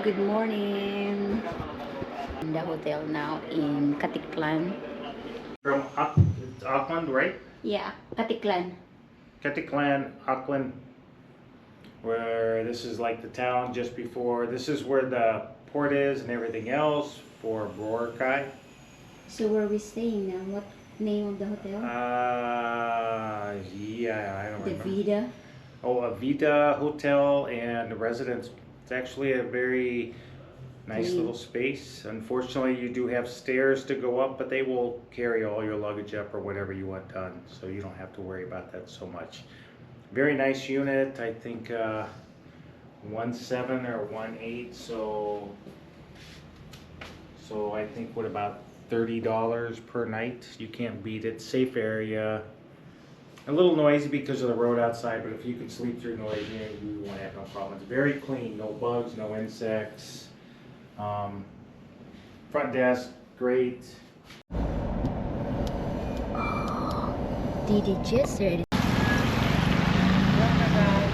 Good morning. In the hotel now in Caticlan. From Aklan, right? Yeah, Caticlan. Caticlan, Aklan, where this is like the town just before. This is where the port is and everything else for Boracay. So where are we staying now? What name of the hotel? Yeah, I don't The remember. Vida. Oh, a Vita Hotel and Residence. It's actually a very nice Clean. little space. Unfortunately, you do have stairs to go up, but they will carry all your luggage up or whatever you want done, so you don't have to worry about that so much. Very nice unit. I think 1.7 or 1.8. So I think what about $30 per night? You can't beat it. Safe area. A little noisy because of the road outside, but if you can sleep through noise, you won't have no problems. Very clean. No bugs, no insects. Front desk, great. Did it just ready? So I don't know.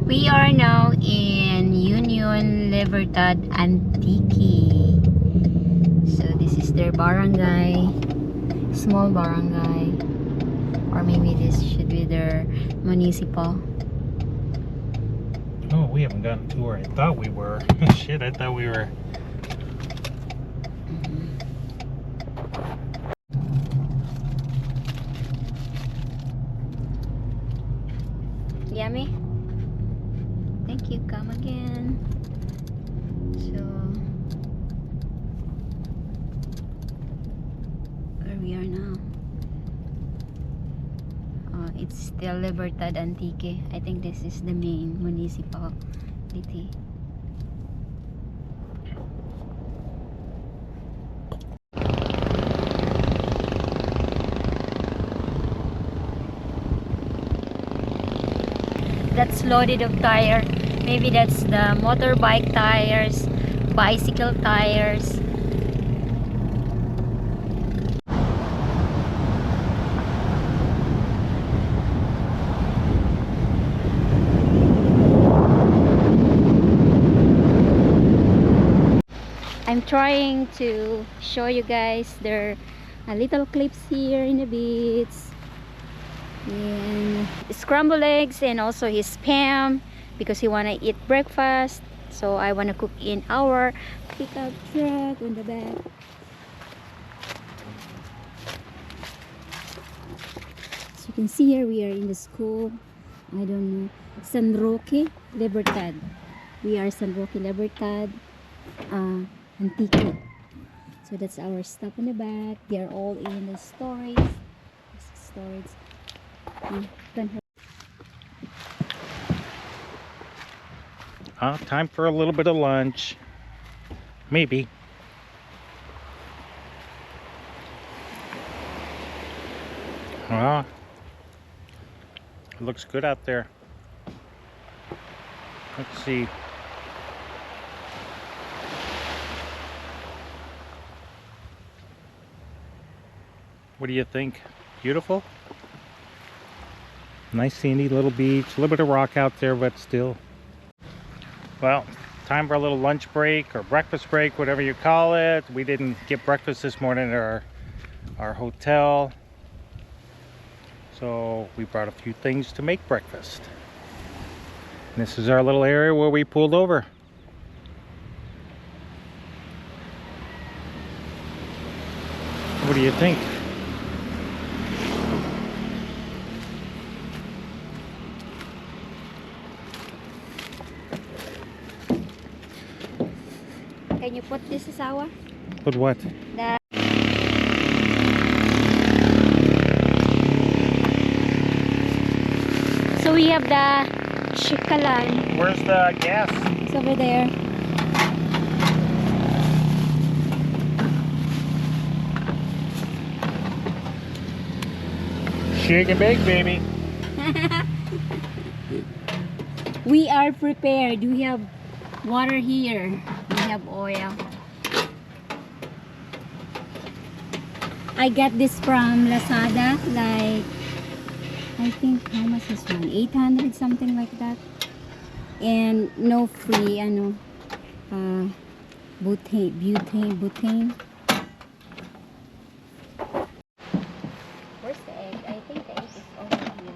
We are now in Union Libertad Antique. So this is their barangay, small barangay, or maybe this should be their municipal. Oh, we haven't gotten to where I thought we were. Shit, I thought we were. Yummy? Thank you. Come again. So where we are now? It's still Libertad Antique. I think this is the main municipality. That's loaded of tire. Maybe that's the motorbike tires, bicycle tires. I'm trying to show you guys their little clips here in the beach. And scrambled eggs and also his spam because he wanna eat breakfast. So I wanna cook in our pickup truck on the back. As you can see here, we are in the school. I don't know, San Roque, Libertad. We are San Roque, Libertad, Antique. So that's our stuff in the back. They are all in the storage. Time for a little bit of lunch. Maybe. Well, it looks good out there. Let's see. What do you think? Beautiful? Nice sandy little beach. A little bit of rock out there, but still. Well, time for a little lunch break or breakfast break, whatever you call it. We didn't get breakfast this morning at our hotel. So we brought a few things to make breakfast. And this is our little area where we pulled over. What do you think? Can you put this asawa? Put what? The So we have the Caticlan. Where's the gas? It's over there. Shake and bake, baby. We are prepared. We have water here. We have oil. I got this from Lazada, like I think how much is one? 800 something like that. And no free butane. Where's the egg? I think the egg is over here.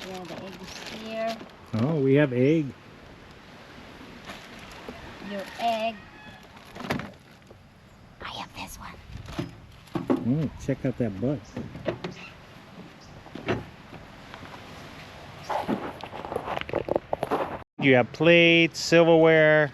Yeah, the egg is here. Oh, we have egg. Your egg. I have this one. Oh, check out that butt. You have plates, silverware.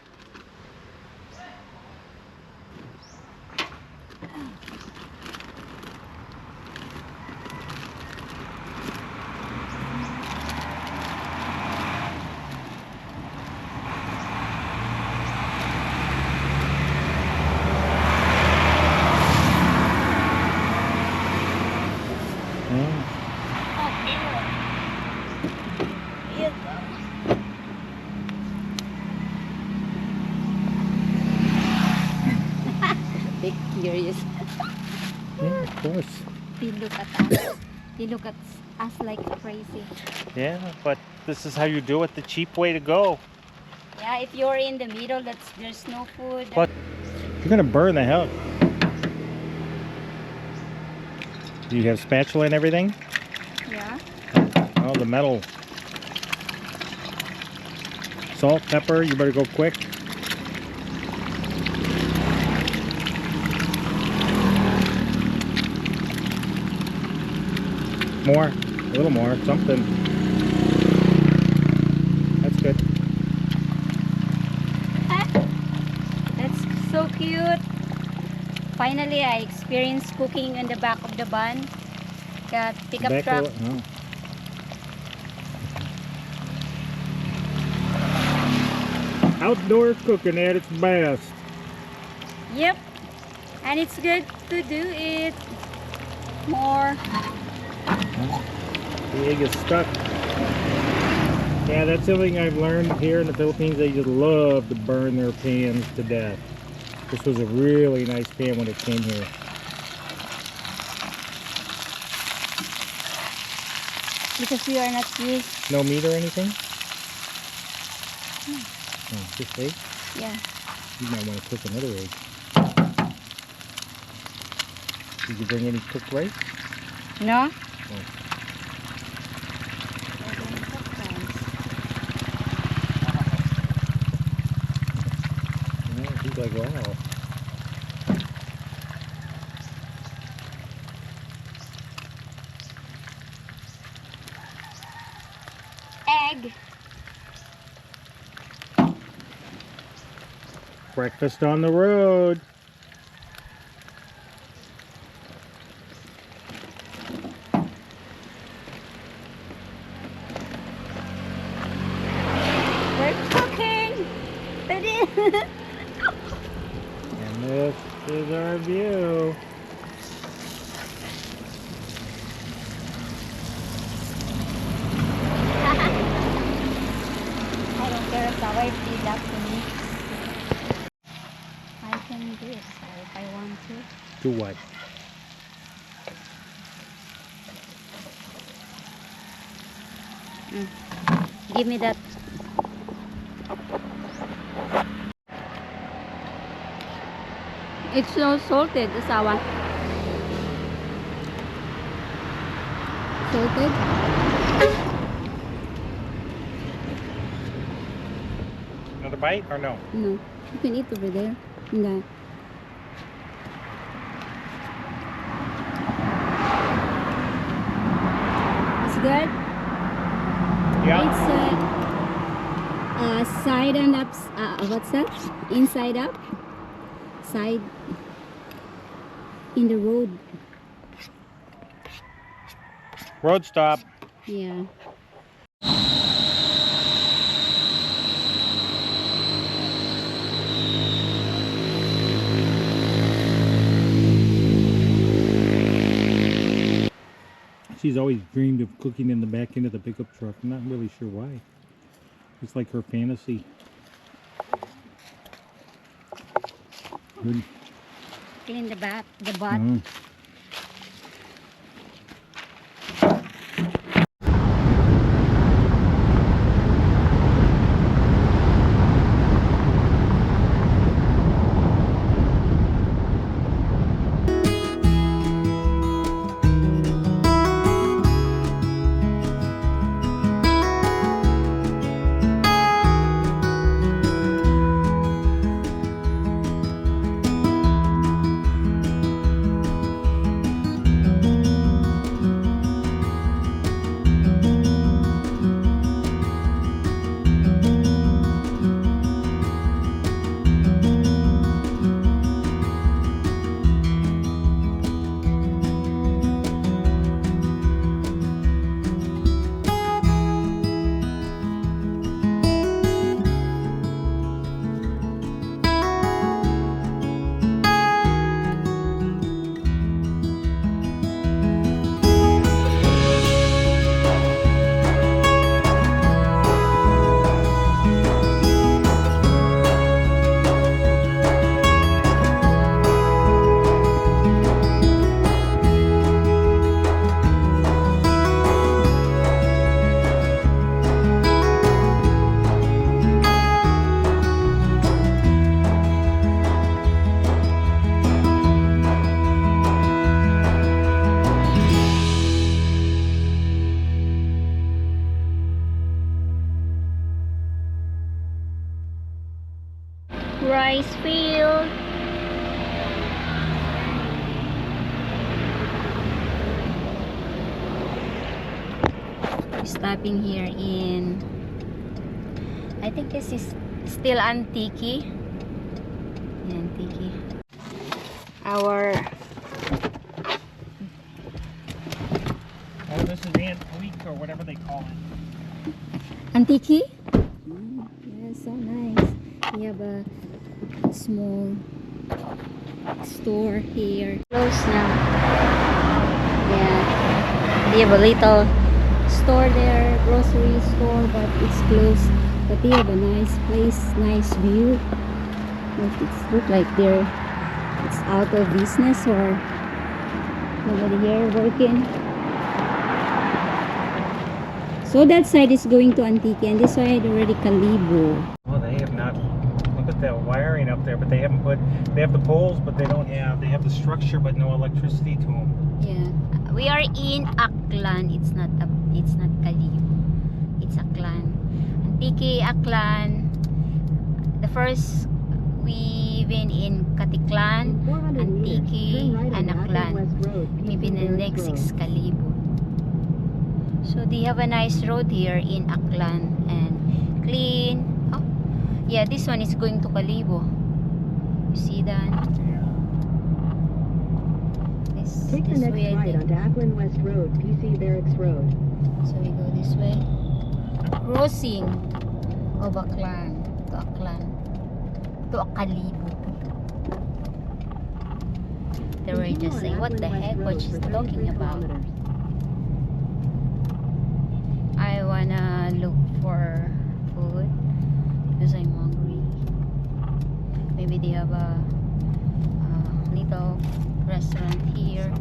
Big curious. Yeah, of course. They look at us. They look at us like crazy. Yeah, but this is how you do it, the cheap way to go. Yeah, if you're in the middle, there's no food. But you're gonna burn the hell. Do you have spatula and everything? Yeah. Oh, the metal. Salt, pepper, you better go quick. More, a little more, something. That's good. That's so cute. Finally, I experienced cooking in the back of the van. Got pickup Back truck. oh. Outdoor cooking at its best. Yep. And it's good to do it more. The egg is stuck. Yeah, that's something I've learned here in the Philippines. They just love to burn their pans to death. This was a really nice pan when it came here. Because we are not used. No meat or anything? Oh, just egg? Yeah. You might want to cook another egg. Did you bring any cooked rice? No? Oh. egg. Breakfast on the road. We're cooking. And this is our view. I don't care if the wife did that to me. I can do it so if I want to. Do what? Give me that. It's so salted, the sawa. Salted? Another bite or no? No. You can eat over there. No. It's good? Yeah. It's side and up. What's that? Inside up? Side in the road. Road stop. Yeah. She's always dreamed of cooking in the back end of the pickup truck. I'm not really sure why. It's like her fantasy. Good. Clean the butt. Oh. Rice field. Stopping here in, I think this is still Antique. Antique. Our Oh, this is Antique or whatever they call it. Antique? Yeah, so nice. We have a small store here. Close now. Yeah. They have a little store there, grocery store, but it's closed. But they have a nice place, nice view. It looks like it's out of business or nobody here working. So that side is going to Antique and this side already Calibo. Well, they have not. Look at that wiring up there, but they haven't put. They have the poles, but they don't have. They have the structure, but no electricity to them. Yeah, we are in Aklan. It's not Calibo. It's Aklan. Antique, Aklan. The first we've been in Caticlan, Antique, and Aklan. Maybe the next is Calibo. So they have a nice road here in Aklan and clean. Oh, yeah, this one is going to Kalibo. You see that? Take the This next way, I right think. onto Aklan West Road, PC Barracks Road. So we go this way. Crossing of Aklan to Aklan to Kalibo. They were Continue just on saying, what the Aklan West heck Road was she for talking 33 about? kilometers. I wanna look for food because I'm hungry. Maybe they have a little restaurant here.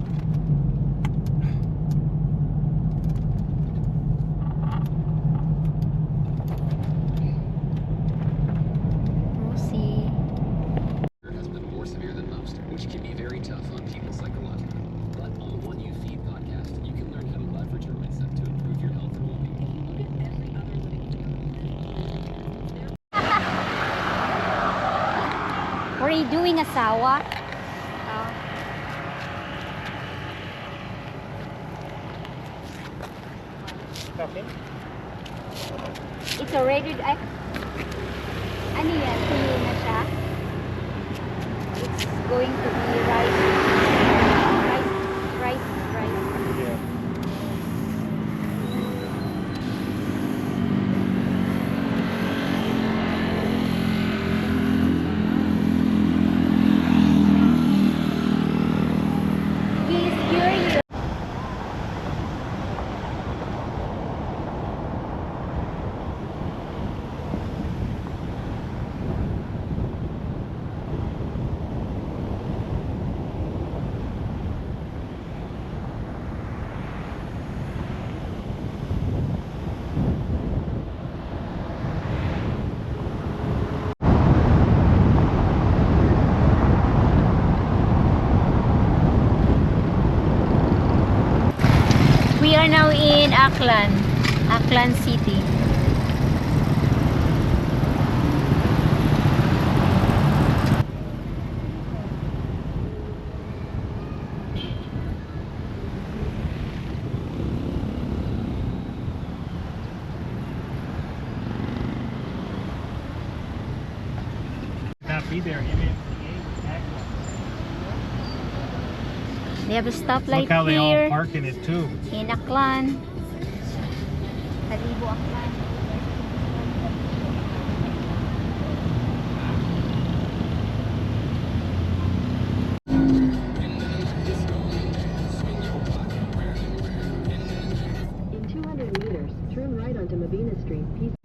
We'll see. Has been more severe than most, which can be very tough on people psychologically. But on the One You Feed podcast, you can learn how to leverage your mindset to improve your health and well-being. Look at every other living What are you doing, asawa? Okay. It's already, ano yan? Tuyo na siya? It's going to be rice. Rice. Yeah. He's curious. We are now in Aklan City. Not be there. Even They have a stoplight look how they all here park in it too. in Aklan. Kalibo, Aklan. In 200 meters, turn right onto Mabina Street, PC